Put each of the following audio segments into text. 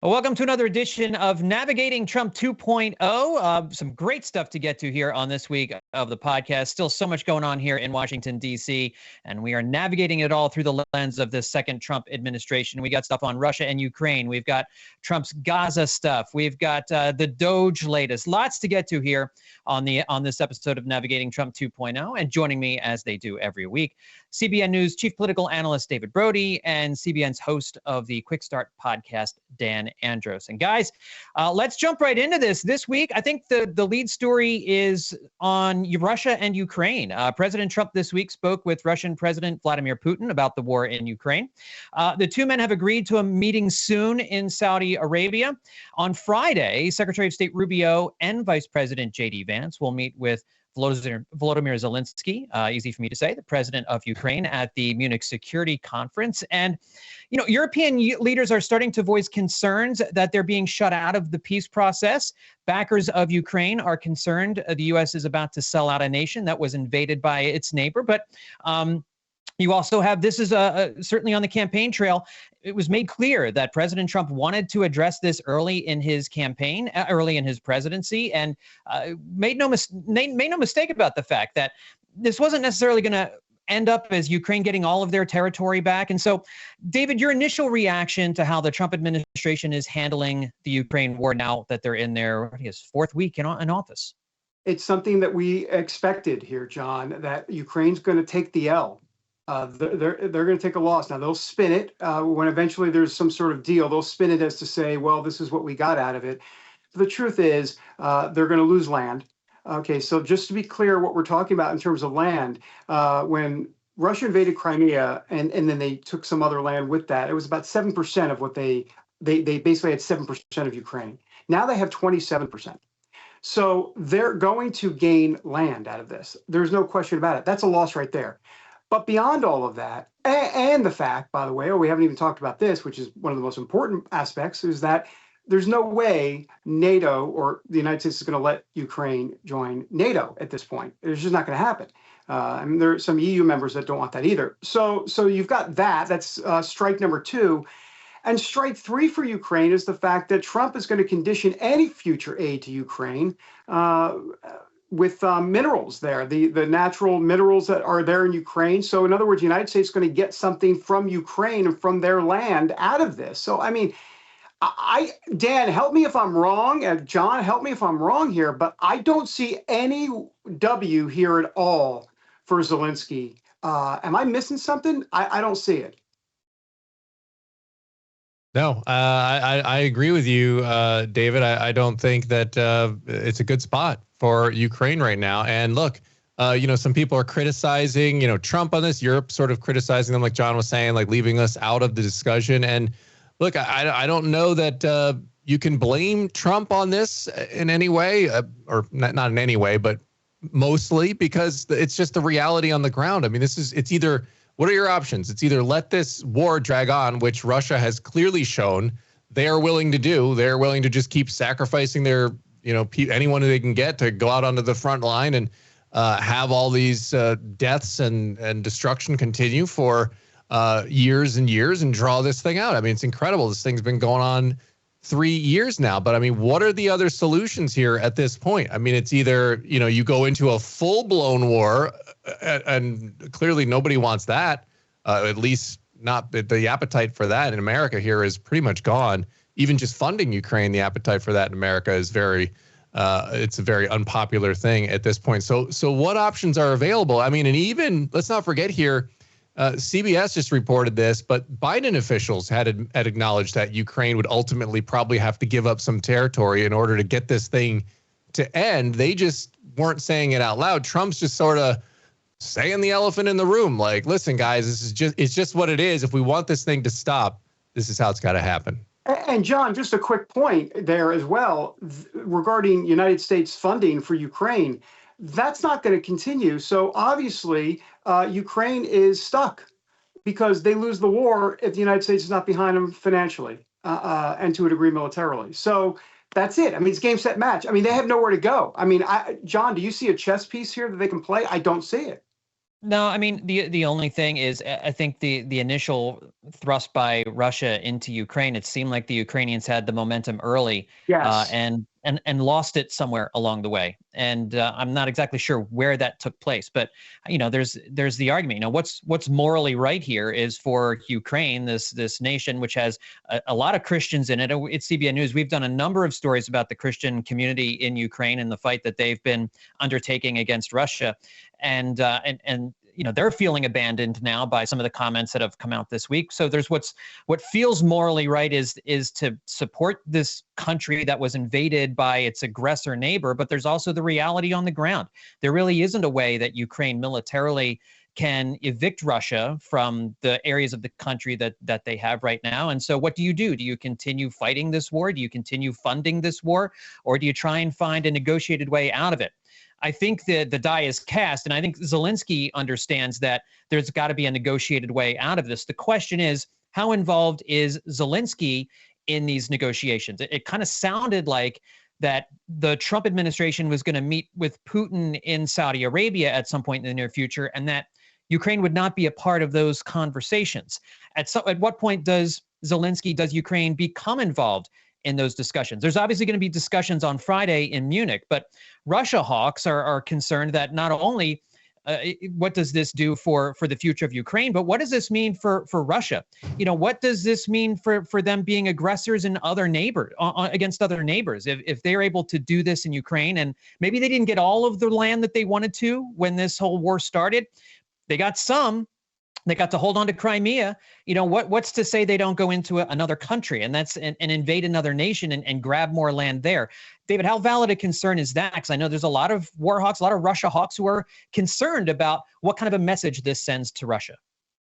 Well, welcome to another edition of Navigating Trump 2.0. Some great stuff to get to here on this week of the podcast. Still so much going on here in Washington, D.C., and we are navigating it all through the lens of this second Trump administration. We got stuff on Russia and Ukraine. We've got Trump's Gaza stuff. We've got the DOGE latest. Lots to get to here on this episode of Navigating Trump 2.0. And joining me, as they do every week, CBN News chief political analyst David Brody and CBN's host of the QuickStart Podcast, Dan Andros. And guys, let's jump right into this. This week, I think the lead story is on Russia and Ukraine. President Trump this week spoke with Russian President Vladimir Putin about the war in Ukraine. The two men have agreed to a meeting soon in Saudi Arabia. On Friday, Secretary of State Rubio and Vice President J.D. Vance will meet with Volodymyr Zelensky, easy for me to say, the president of Ukraine, at the Munich Security Conference. And, European leaders are starting to voice concerns that they're being shut out of the peace process. Backers of Ukraine are concerned the U.S. is about to sell out a nation that was invaded by its neighbor. But you also have, this is certainly on the campaign trail, it was made clear that President Trump wanted to address this early in his campaign, early in his presidency, and made no mistake about the fact that this wasn't necessarily going to end up as Ukraine getting all of their territory back. And so, David, your initial reaction to how the Trump administration is handling the Ukraine war now that they're in their fourth week in office? It's something that we expected here, John, that Ukraine's going to take the L. They're going to take a loss. Now, they'll spin it when eventually there's some sort of deal. They'll spin it as to say, well, this is what we got out of it. But the truth is they're going to lose land. Okay, so just to be clear, what we're talking about in terms of land, when Russia invaded Crimea and then they took some other land with that, it was about 7% of what they basically had 7% of Ukraine. Now they have 27%. So they're going to gain land out of this. There's no question about it. That's a loss right there. But beyond all of that, and the fact, by the way, we haven't even talked about this, which is one of the most important aspects, is that there's no way NATO or the United States is going to let Ukraine join NATO at this point. It's just not going to happen. I mean, there are some EU members that don't want that either. So you've got that. That's strike number two. And strike three for Ukraine is the fact that Trump is going to condition any future aid to Ukraine with minerals there, the natural minerals that are there in Ukraine. So in other words, the United States is going to get something from Ukraine and from their land out of this. So, I mean, Dan, help me if I'm wrong, and John, help me if I'm wrong here, but I don't see any W here at all for Zelensky. Am I missing something? I don't see it. No, I agree with you, David. I don't think that it's a good spot for Ukraine right now. And look, some people are criticizing, Trump on this, Europe sort of criticizing them, like John was saying, like leaving us out of the discussion. And look, I don't know that you can blame Trump on this in any way, or not in any way, but mostly because it's just the reality on the ground. I mean, it's either, what are your options? It's either let this war drag on, which Russia has clearly shown they are willing to do. They're willing to just keep sacrificing their, anyone who they can get to go out onto the front line and have all these deaths and destruction continue for years and years and draw this thing out. I mean, it's incredible. This thing's been going on 3 years now. But I mean, what are the other solutions here at this point? I mean, it's either, you go into a full-blown war, and clearly nobody wants that, at least not the appetite for that in America here is pretty much gone. Even just funding Ukraine, the appetite for that in America is it's a very unpopular thing at this point. So what options are available? I mean, and even, let's not forget here, CBS just reported this, but Biden officials had acknowledged that Ukraine would ultimately probably have to give up some territory in order to get this thing to end. They just weren't saying it out loud. Trump's just sort of saying the elephant in the room, like, listen, guys, it's just what it is. If we want this thing to stop, this is how it's got to happen. And John, just a quick point there as well regarding United States funding for Ukraine. That's not going to continue. So obviously, Ukraine is stuck because they lose the war if the United States is not behind them financially and to a degree militarily. So that's it. I mean, it's game, set, match. I mean, they have nowhere to go. I mean, John, do you see a chess piece here that they can play? I don't see it. No, I mean the only thing is I think the initial thrust by Russia into Ukraine, it seemed like the Ukrainians had the momentum early, Yes. and lost it somewhere along the way. And I'm not exactly sure where that took place, but there's the argument. What's morally right here is for Ukraine, this nation which has a lot of Christians in it. It's CBN News. We've done a number of stories about the Christian community in Ukraine and the fight that they've been undertaking against Russia. And they're feeling abandoned now by some of the comments that have come out this week. So there's what feels morally right is to support this country that was invaded by its aggressor neighbor, but there's also the reality on the ground. There really isn't a way that Ukraine militarily can evict Russia from the areas of the country that they have right now. And so what do you do? Do you continue fighting this war? Do you continue funding this war? Or do you try and find a negotiated way out of it? I think that the die is cast, and I think Zelensky understands that there's got to be a negotiated way out of this. The question is, how involved is Zelensky in these negotiations? It kind of sounded like that the Trump administration was going to meet with Putin in Saudi Arabia at some point in the near future, and that Ukraine would not be a part of those conversations. At what point does Ukraine become involved in those discussions? There's obviously going to be discussions on Friday in Munich, but Russia hawks are concerned that not only what does this do for the future of Ukraine, but what does this mean for Russia? What does this mean for them being aggressors in other neighbors against other neighbors? If they're able to do this in Ukraine, and maybe they didn't get all of the land that they wanted to when this whole war started, they got some. They got to hold on to Crimea. What's to say they don't go into another country and invade another nation and grab more land there? David, how valid a concern is that? Because I know there's a lot of war hawks, a lot of Russia hawks who are concerned about what kind of a message this sends to Russia.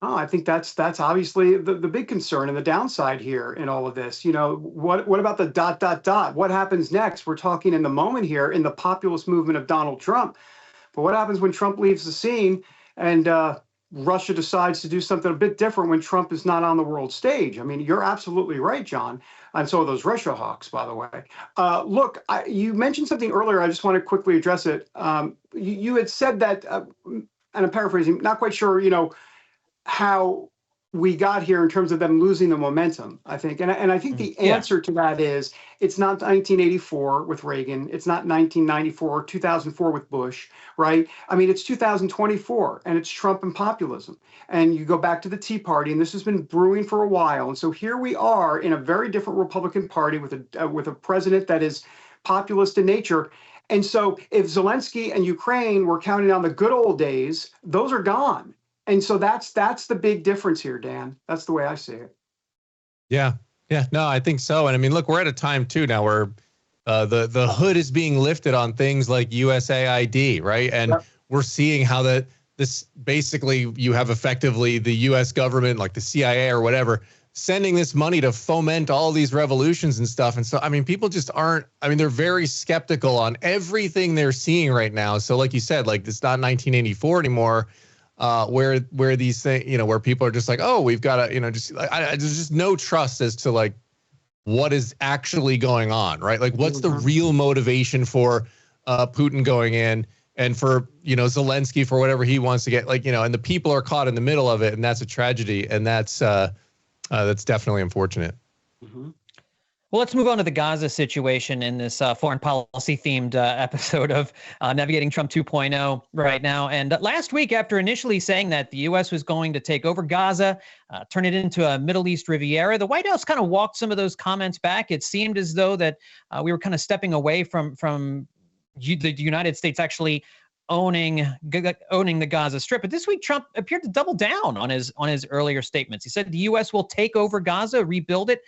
Oh, I think that's obviously the big concern and the downside here in all of this. What about the ... What happens next? We're talking in the moment here in the populist movement of Donald Trump. But what happens when Trump leaves the scene and Russia decides to do something a bit different when Trump is not on the world stage? I mean, you're absolutely right, John. And so are those Russia hawks, by the way. Look, you mentioned something earlier. I just want to quickly address it. You had said that, and I'm paraphrasing, not quite sure, how we got here in terms of them losing the momentum, I think. And I think the answer to that is it's not 1984 with Reagan. It's not 1994 or 2004 with Bush, right? I mean, it's 2024 and it's Trump and populism. And you go back to the Tea Party, and this has been brewing for a while. And so here we are in a very different Republican Party with a president that is populist in nature. And so if Zelensky and Ukraine were counting on the good old days, those are gone. And so that's the big difference here, Dan. That's the way I see it. Yeah. No, I think so. And I mean, look, we're at a time too now where the hood is being lifted on things like USAID, right? And we're seeing how this basically you have effectively the U.S. government, like the CIA or whatever, sending this money to foment all these revolutions and stuff. And so, I mean, people just aren't. I mean, they're very skeptical on everything they're seeing right now. So, like you said, like it's not 1984 anymore. Where these things, where people are just like, oh, we've got to, there's just no trust as to like what is actually going on, right? Like, what's the real motivation for Putin going in and for, Zelensky for whatever he wants to get, and the people are caught in the middle of it. And that's a tragedy. And that's definitely unfortunate. Mm-hmm. Well, let's move on to the Gaza situation in this foreign policy themed episode of Navigating Trump 2.0 right now. And last week, after initially saying that the U.S. was going to take over Gaza, turn it into a Middle East Riviera, the White House kind of walked some of those comments back. It seemed as though that we were kind of stepping away from the United States actually owning the Gaza Strip. But this week, Trump appeared to double down on his earlier statements. He said the U.S. will take over Gaza, rebuild it.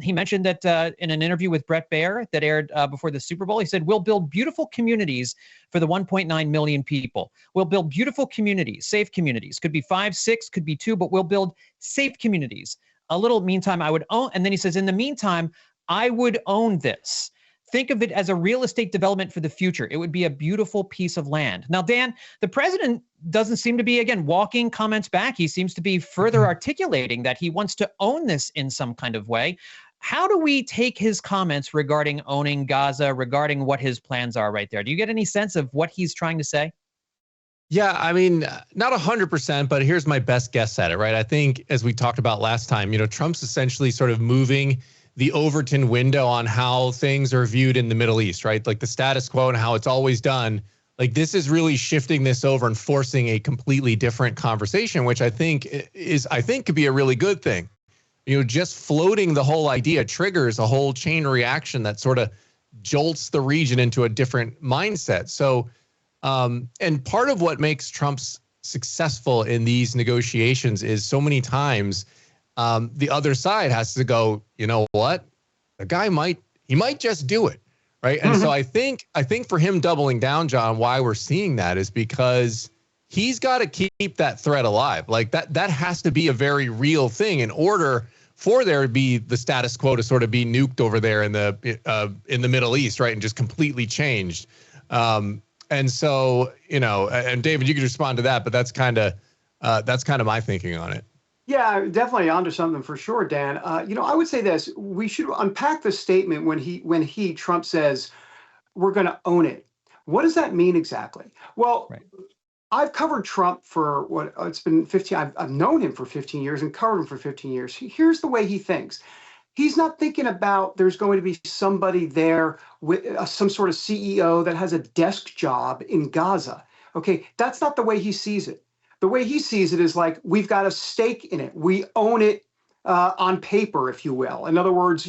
He mentioned that in an interview with Bret Baier that aired before the Super Bowl, he said, we'll build beautiful communities for the 1.9 million people. We'll build beautiful communities, safe communities. Could be 5, 6, could be 2, but we'll build safe communities. Meantime, I would own. And then he says, in the meantime, I would own this. Think of it as a real estate development for the future. It would be a beautiful piece of land. Now, Dan, the president doesn't seem to be, again, walking comments back. He seems to be further articulating that he wants to own this in some kind of way. How do we take his comments regarding owning Gaza, regarding what his plans are right there? Do you get any sense of what he's trying to say? Yeah, I mean, not 100%, but here's my best guess at it, right? I think, as we talked about last time, Trump's essentially sort of moving the Overton window on how things are viewed in the Middle East, right? Like the status quo and how it's always done. Like this is really shifting this over and forcing a completely different conversation, which I think could be a really good thing. Just floating the whole idea triggers a whole chain reaction that sort of jolts the region into a different mindset. So, and part of what makes Trump's successful in these negotiations is so many times the other side has to go, you know what, the guy might just do it, right? And so I think for him doubling down, John, why we're seeing that is because he's got to keep that threat alive. Like that has to be a very real thing in order for there to be the status quo to sort of be nuked over there in the Middle East, right, and just completely changed. And so, and David, you could respond to that, but that's kind of my thinking on it. Yeah, definitely onto something for sure, Dan. I would say this: we should unpack the statement when Trump says we're going to own it. What does that mean exactly? Well, right. I've covered Trump for it's been 15. I've known him for 15 years and covered him for 15 years. Here's the way he thinks. He's not thinking about there's going to be somebody there with some sort of CEO that has a desk job in Gaza. Okay, that's not the way he sees it. The way he sees it is like we've got a stake in it. We own it on paper, if you will. In other words,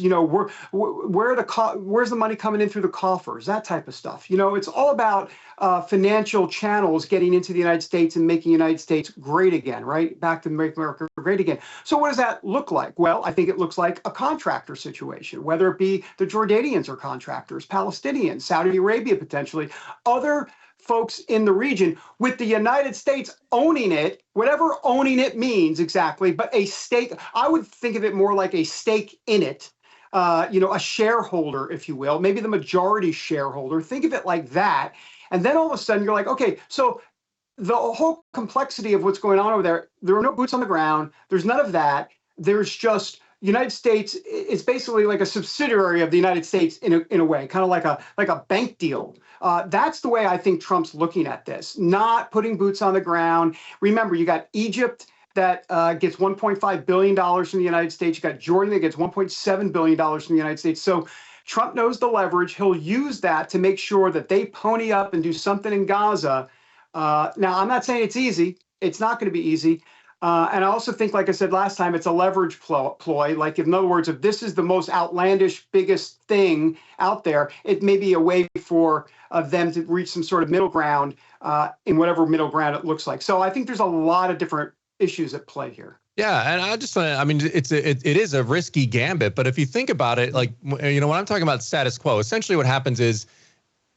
where's the money coming in through the coffers, that type of stuff. It's all about financial channels getting into the United States and making the United States great again, right? Back to make America great again. So what does that look like? Well, I think it looks like a contractor situation, whether it be the Jordanians are contractors, Palestinians, Saudi Arabia potentially, other folks in the region, with the United States owning it, whatever owning it means exactly, but a stake. I would think of it more like a stake in it, a shareholder, if you will, maybe the majority shareholder. Think of it like that. And then all of a sudden you're like, okay, so the whole complexity of what's going on over there are no boots on the ground. There's none of that. There's just United States. It's basically like a subsidiary of the United States in a way, kind of like a bank deal. That's the way I think Trump's looking at this, not putting boots on the ground. Remember, you got Egypt that gets $1.5 billion from the United States. You got Jordan that gets $1.7 billion from the United States. So Trump knows the leverage. He'll use that to make sure that they pony up and do something in Gaza. Now, I'm not saying it's easy. It's not going to be easy. And I also think, like I said last time, it's a leverage ploy. Like, in other words, if this is the most outlandish, biggest thing out there, it may be a way for them to reach some sort of middle ground in whatever middle ground it looks like. So I think there's a lot of different issues at play here. Yeah, and it is a risky gambit, but if you think about it, like, when I'm talking about status quo, essentially what happens is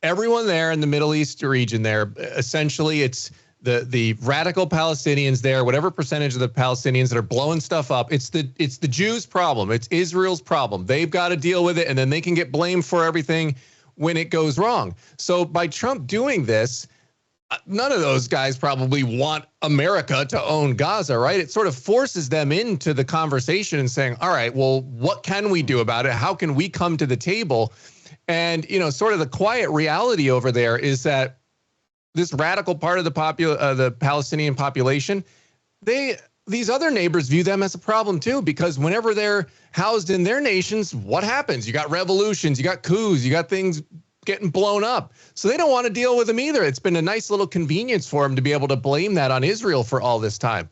everyone there in the Middle East region there, essentially it's the radical Palestinians there, whatever percentage of the Palestinians that are blowing stuff up, it's the Jews' problem. It's Israel's problem. They've got to deal with it, and then they can get blamed for everything when it goes wrong. So by Trump doing this, none of those guys probably want America to own Gaza, right? It sort of forces them into the conversation and saying, all right, well, what can we do about it? How can we come to the table? And, sort of the quiet reality over there is that this radical part of the Palestinian population, these other neighbors view them as a problem too, because whenever they're housed in their nations, what happens? You got revolutions, you got coups, you got things getting blown up. So they don't want to deal with them either. It's been a nice little convenience for them to be able to blame that on Israel for all this time.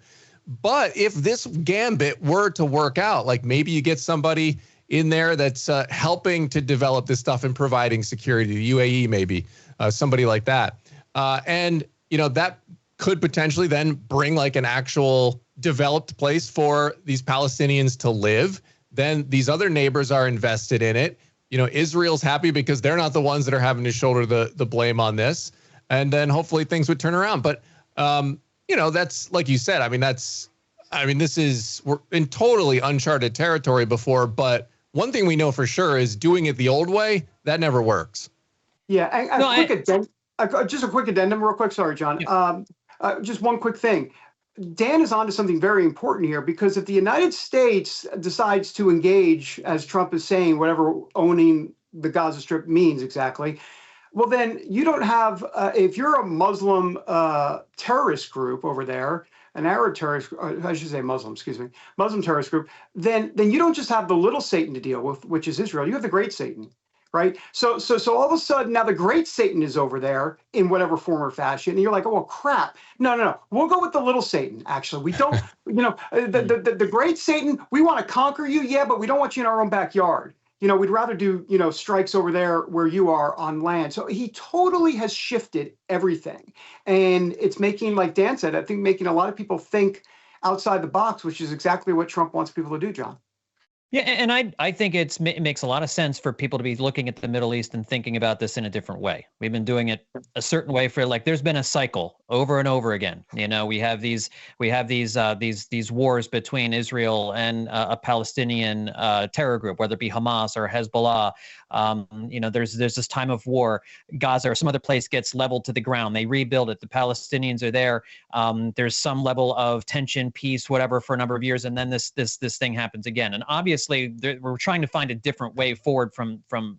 But if this gambit were to work out, like maybe you get somebody in there that's helping to develop this stuff and providing security, the UAE maybe, somebody like that. And, that could potentially then bring like an actual developed place for these Palestinians to live. Then these other neighbors are invested in it. Israel's happy because they're not the ones that are having to shoulder the blame on this. And then hopefully things would turn around. But, that's like you said, we're in totally uncharted territory before. But one thing we know for sure is doing it the old way, that never works. Yeah. Just a quick addendum real quick. Sorry, John. Yeah. Just one quick thing. Dan is onto something very important here, because if the United States decides to engage, as Trump is saying, whatever owning the Gaza Strip means exactly, well, then you don't have, if you're a Muslim terrorist group over there, an Arab terrorist, I should say Muslim, excuse me, Muslim terrorist group, then you don't just have the little Satan to deal with, which is Israel. You have the great Satan, right? So all of a sudden now the great Satan is over there in whatever form or fashion, and you're like, oh well, crap. No. We'll go with the little Satan. Actually, we don't. The great Satan. We want to conquer you, yeah, but we don't want you in our own backyard. We'd rather do, strikes over there where you are on land. So he totally has shifted everything. And it's making, like Dan said, I think making a lot of people think outside the box, which is exactly what Trump wants people to do, John. Yeah, and I think it makes a lot of sense for people to be looking at the Middle East and thinking about this in a different way. We've been doing it a certain way for there's been a cycle over and over again. We have these wars between Israel and a Palestinian terror group, whether it be Hamas or Hezbollah. There's this time of war. Gaza or some other place gets leveled to the ground. They rebuild it. The Palestinians are there. There's some level of tension, peace, whatever, for a number of years, and then this thing happens again. And obviously, we're trying to find a different way forward from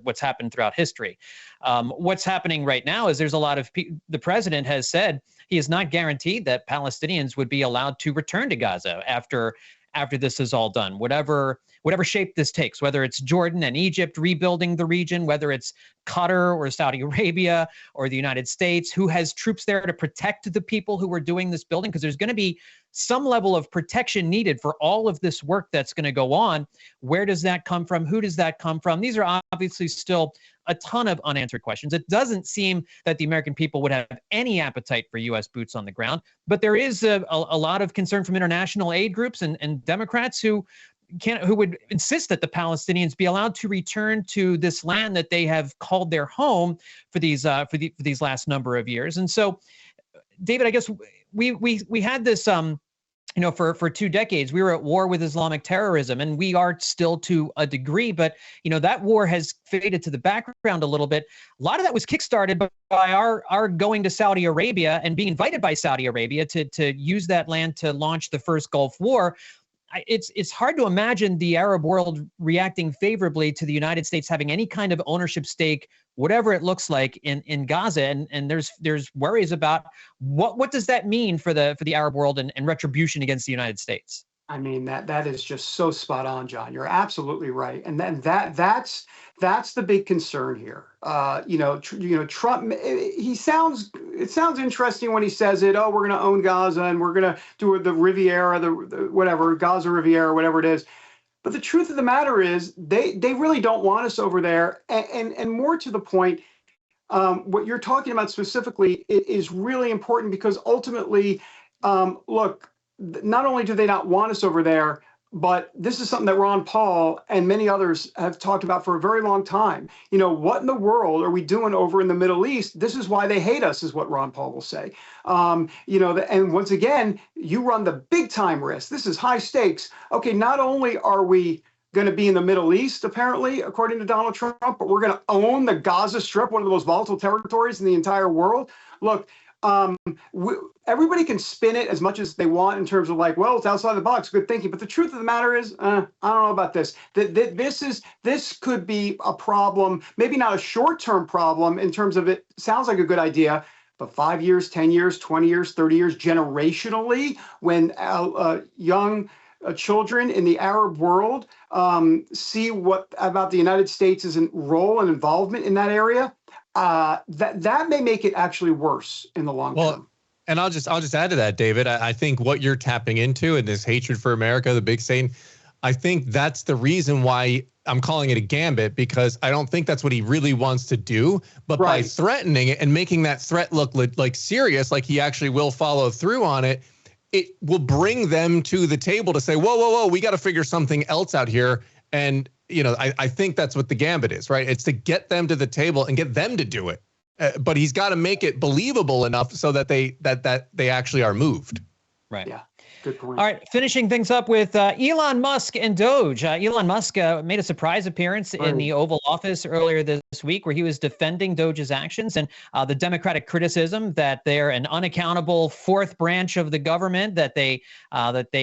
what's happened throughout history. What's happening right now is there's a lot of the president has said he is not guaranteed that Palestinians would be allowed to return to Gaza after this is all done, whatever shape this takes, whether it's Jordan and Egypt rebuilding the region, whether it's Qatar or Saudi Arabia or the United States, who has troops there to protect the people who are doing this building, because there's going to be some level of protection needed for all of this work that's going to go on. Where does that come from? Who does that come from? These are obviously still a ton of unanswered questions. It doesn't seem that the American people would have any appetite for U.S. boots on the ground, but there is a lot of concern from international aid groups and Democrats who would insist that the Palestinians be allowed to return to this land that they have called their home for these last number of years. And so, David, I guess we had this for 2 decades, we were at war with Islamic terrorism, and we are still to a degree, but that war has faded to the background a little bit. A lot of that was kickstarted by our going to Saudi Arabia and being invited by Saudi Arabia to use that land to launch the first Gulf War. It's hard to imagine the Arab world reacting favorably to the United States having any kind of ownership stake, whatever it looks like, in Gaza. And there's worries about what does that mean for the Arab world and retribution against the United States. I mean, that is just so spot on, John. You're absolutely right, and then that's the big concern here. Trump. It sounds interesting when he says it. Oh, we're going to own Gaza and we're going to do the Riviera, the whatever Gaza Riviera, whatever it is. But the truth of the matter is, they really don't want us over there. And more to the point, what you're talking about specifically is really important, because ultimately, look. Not only do they not want us over there, but this is something that Ron Paul and many others have talked about for a very long time. What in the world are we doing over in the Middle East? This is why they hate us, is what Ron Paul will say. And once again, you run the big time risk. This is high stakes. Okay, not only are we going to be in the Middle East, apparently, according to Donald Trump, but we're going to own the Gaza Strip, one of the most volatile territories in the entire world. Look, everybody can spin it as much as they want in terms of it's outside the box, good thinking. But the truth of the matter is, I don't know about this. This could be a problem, maybe not a short-term problem in terms of it sounds like a good idea, but 5 years, 10 years, 20 years, 30 years, generationally, when young children in the Arab world see what about the United States' role and involvement in that area. That may make it actually worse in the long term. And I'll just add to that, David. I think what you're tapping into in this hatred for America, the big Satan, I think that's the reason why I'm calling it a gambit, because I don't think that's what he really wants to do. But by threatening it and making that threat look like serious, like he actually will follow through on it, it will bring them to the table to say, whoa, we got to figure something else out here. And I think that's what the gambit is, right? It's to get them to the table and get them to do it. But he's got to make it believable enough so that they actually are moved. Right. Yeah. Good point. All right. Finishing things up with Elon Musk and DOGE. Elon Musk made a surprise appearance in the Oval Office earlier this week, where he was defending DOGE's actions and the Democratic criticism that they're an unaccountable fourth branch of the government, that they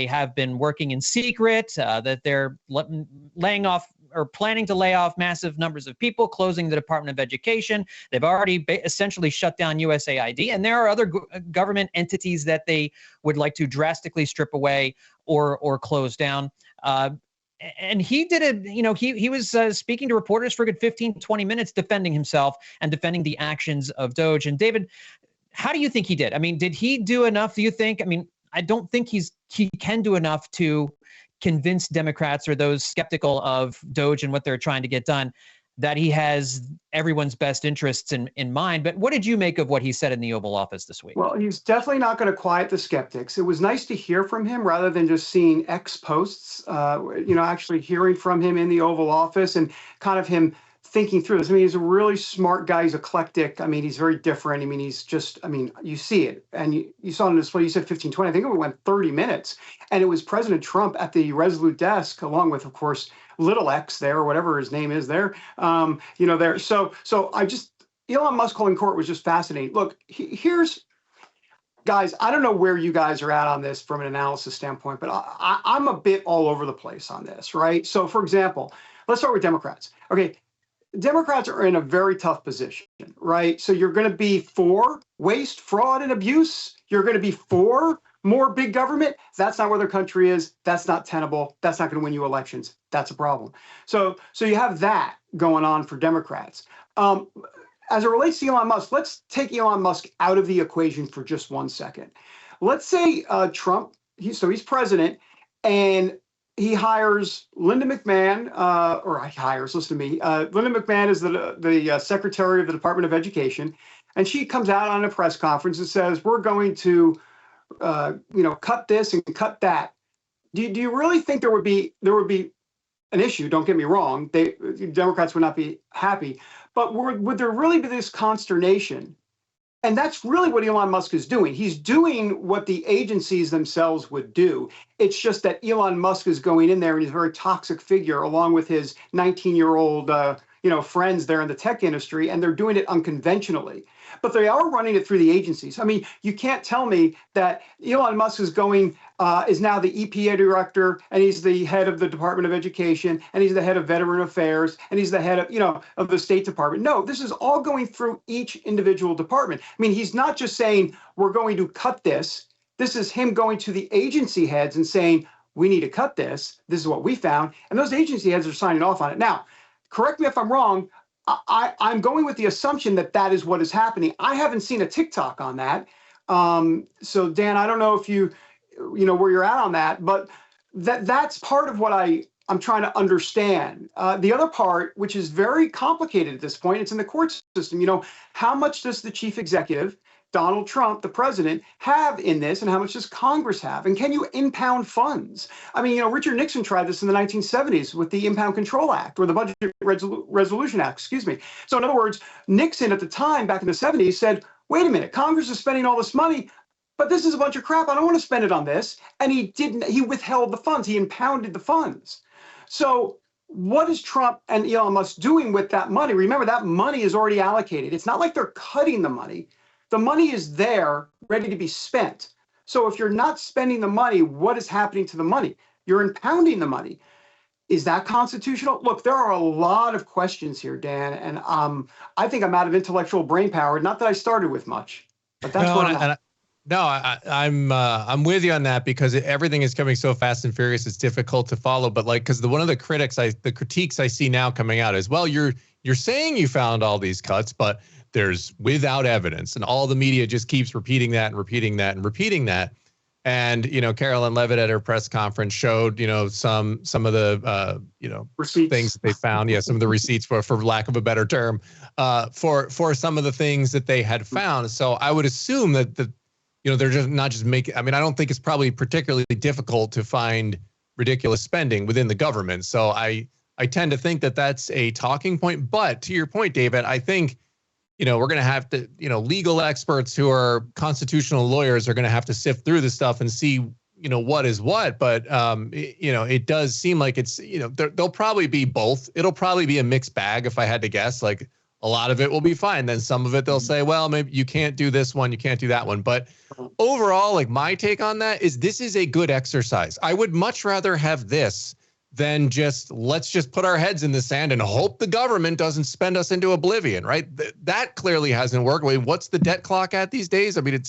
have been working in secret, that they're laying off are planning to lay off massive numbers of people, closing the Department of Education. They've already essentially shut down USAID, and there are other government entities that they would like to drastically strip away or close down. And he did it, he was speaking to reporters for a good 15, 20 minutes, defending himself and defending the actions of DOGE. And David, how do you think he did? I mean, did he do enough, do you think? I mean, I don't think he can do enough to convince Democrats or those skeptical of DOGE and what they're trying to get done that he has everyone's best interests in mind. But what did you make of what he said in the Oval Office this week? Well, he's definitely not going to quiet the skeptics. It was nice to hear from him rather than just seeing X posts, actually hearing from him in the Oval Office and kind of him thinking through this. I mean, he's a really smart guy. He's eclectic. I mean, he's very different. I mean, you see it. And you saw in display, you said 15, 20. I think it went 30 minutes. And it was President Trump at the Resolute desk, along with, of course, little X there, or whatever his name is there, there. So Elon Musk holding court was just fascinating. Look, guys, I don't know where you guys are at on this from an analysis standpoint, but I'm a bit all over the place on this, right? So, for example, let's start with Democrats. Okay, Democrats are in a very tough position, right? So you're going to be for waste, fraud, and abuse. You're going to be for more big government. That's not where the country is. That's not tenable. That's not going to win you elections. That's a problem. So you have that going on for Democrats. As it relates to Elon Musk, let's take Elon Musk out of the equation for just 1 second. Let's say Trump, he's president, and he hires Linda McMahon, Linda McMahon is the Secretary of the Department of Education, and she comes out on a press conference and says, we're going to cut this and cut that. Do you really think there would be an issue? Don't get me wrong. Democrats would not be happy, but would there really be this consternation? And that's really what Elon Musk is doing. He's doing what the agencies themselves would do. It's just that Elon Musk is going in there and he's a very toxic figure, along with his 19-year-old friends there in the tech industry, and they're doing it unconventionally. But they are running it through the agencies. I mean, you can't tell me that Elon Musk is now the EPA director, and he's the head of the Department of Education, and he's the head of Veteran Affairs, and he's the head of the State Department. No, this is all going through each individual department. I mean, he's not just saying, we're going to cut this. This is him going to the agency heads and saying, we need to cut this. This is what we found. And those agency heads are signing off on it. Now, correct me if I'm wrong. I'm going with the assumption that is what is happening. I haven't seen a TikTok on that. So Dan, I don't know if where you're at on that, but that's part of what I'm trying to understand. The other part, which is very complicated at this point, it's in the court system. How much does the chief executive, Donald Trump, the president, have in this, and how much does Congress have? And can you impound funds? I mean, Richard Nixon tried this in the 1970s with the Impound Control Act, or the Budget Resolution Act, excuse me. So in other words, Nixon at the time, back in the 70s, said, wait a minute, Congress is spending all this money, but this is a bunch of crap. I don't want to spend it on this. And he withheld the funds. He impounded the funds. So what is Trump and Elon Musk doing with that money? Remember, that money is already allocated. It's not like they're cutting the money. The money is there, ready to be spent. So if you're not spending the money, what is happening to the money? You're impounding the money. Is that constitutional? Look, there are a lot of questions here, Dan, and I think I'm out of intellectual brain power. Not that I started with much, but that's what I'm at. I'm with you on that, because everything is coming so fast and furious. It's difficult to follow. But because one of the critiques I see now coming out is, well, you're saying you found all these cuts, but there's without evidence, and all the media just keeps repeating that and repeating that and repeating that. And Carolyn Levitt at her press conference showed some of the receipts, things that they found. Yeah, some of the receipts, for lack of a better term, for some of the things that they had found. So I would assume that they're just not just making. I mean, I don't think it's probably particularly difficult to find ridiculous spending within the government. So I tend to think that that's a talking point. But to your point, David, I think we're going to have to, legal experts who are constitutional lawyers are going to have to sift through this stuff and see, what is what. But, it does seem like it's, there'll probably be both. It'll probably be a mixed bag, if I had to guess. Like, a lot of it will be fine. Then some of it they'll say, well, maybe you can't do this one, you can't do that one. But overall, my take on that is this is a good exercise. I would much rather have this than let's just put our heads in the sand and hope the government doesn't spend us into oblivion, right? That clearly hasn't worked. What's the debt clock at these days? I mean,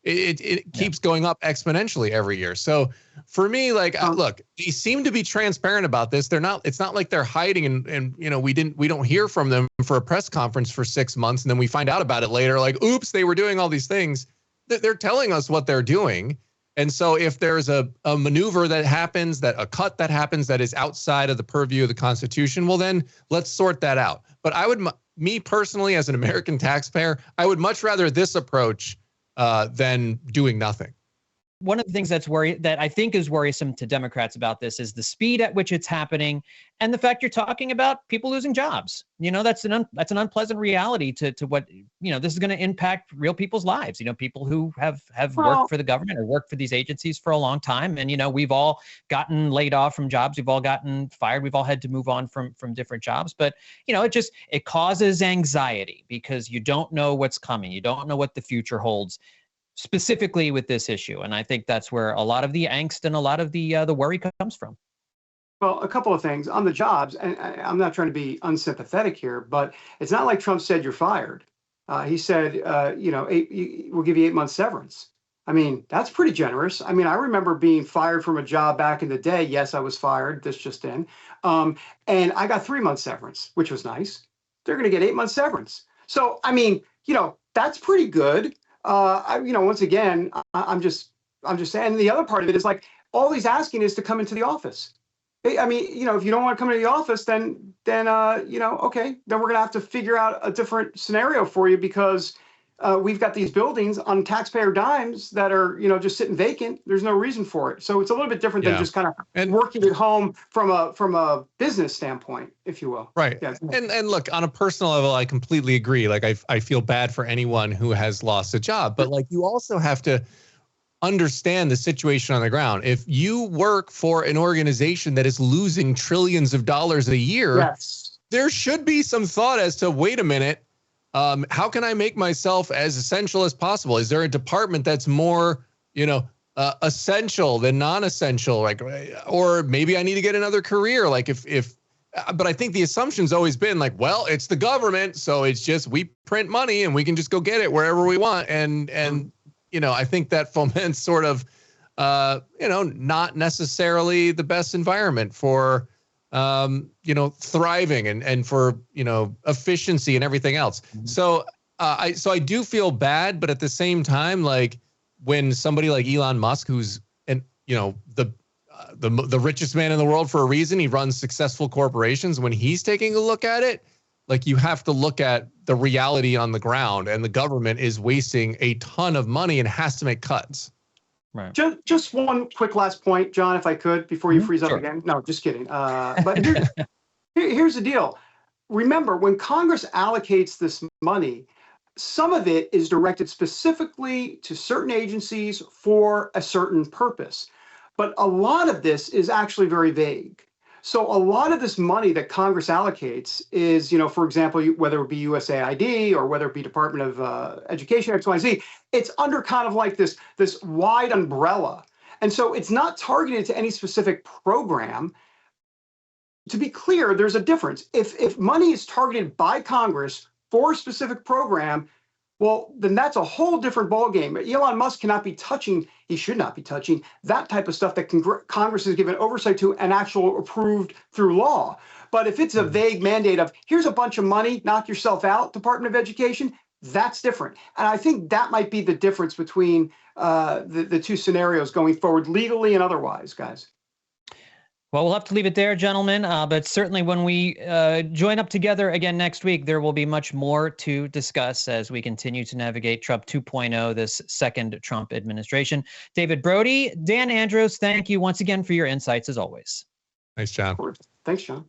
it keeps going up exponentially every year. So for me, like, look, they seem to be transparent about this. It's not like they're hiding and we don't hear from them for a press conference for 6 months. And then we find out about it later, like, oops, they were doing all these things. They're telling us what they're doing. And so if there's a maneuver that happens, a cut that happens that is outside of the purview of the Constitution, well, then let's sort that out. But me personally, as an American taxpayer, I would much rather this approach than doing nothing. One of the things that I think is worrisome to Democrats about this is the speed at which it's happening, and the fact you're talking about people losing jobs. That's an unpleasant reality to what this is going to impact real people's lives. People who have worked for the government or worked for these agencies for a long time, and we've all gotten laid off from jobs, we've all gotten fired, we've all had to move on from different jobs. But it causes anxiety because you don't know what's coming, you don't know what the future holds, specifically with this issue. And I think that's where a lot of the angst and a lot of the worry comes from. Well, a couple of things on the jobs, and I'm not trying to be unsympathetic here, but it's not like Trump said you're fired. He said, we'll give you 8 months severance. I mean, that's pretty generous. I mean, I remember being fired from a job back in the day. Yes, I was fired. This just in. And I got 3 months severance, which was nice. They're going to get 8 months severance. So, I mean, that's pretty good. Once again, I'm just saying. And the other part of it is like all he's asking is to come into the office. I mean, if you don't want to come into the office, then okay, then we're gonna have to figure out a different scenario for you because we've got these buildings on taxpayer dimes that are just sitting vacant. There's no reason for it. So it's a little bit different than just kind of working at home from a business standpoint, if you will. Right. Yeah. And look, on a personal level, I completely agree. Like I feel bad for anyone who has lost a job, but like you also have to understand the situation on the ground. If you work for an organization that is losing trillions of dollars a year, there should be some thought as to, wait a minute, how can I make myself as essential as possible? Is there a department that's more, essential than non-essential? Like, or maybe I need to get another career. Like but I think the assumption's always been like, well, it's the government, so it's just we print money and we can just go get it wherever we want. And I think that foments sort of, not necessarily the best environment for thriving and for, efficiency and everything else. Mm-hmm. So I do feel bad, but at the same time, like when somebody like Elon Musk, who's the richest man in the world for a reason, he runs successful corporations. When he's taking a look at it, like you have to look at the reality on the ground, and the government is wasting a ton of money and has to make cuts. Right. Just one quick last point, John, if I could, before you freeze up again. No, just kidding. But here's the deal. Remember, when Congress allocates this money, some of it is directed specifically to certain agencies for a certain purpose. But a lot of this is actually very vague. So a lot of this money that Congress allocates is, for example, whether it be USAID or whether it be Department of Education, X, Y, Z, it's under kind of like this wide umbrella. And so it's not targeted to any specific program. To be clear, there's a difference. If money is targeted by Congress for a specific program, well, then that's a whole different ballgame. Elon Musk cannot be touching, he should not be touching that type of stuff that Congress has given oversight to and actual approved through law. But if it's a vague mandate of here's a bunch of money, knock yourself out, Department of Education, that's different. And I think that might be the difference between the two scenarios going forward, legally and otherwise, guys. Well, we'll have to leave it there, gentlemen. But certainly when we join up together again next week, there will be much more to discuss as we continue to navigate Trump 2.0, this second Trump administration. David Brody, Dan Andros, thank you once again for your insights as always. Thanks, John. Thanks, John.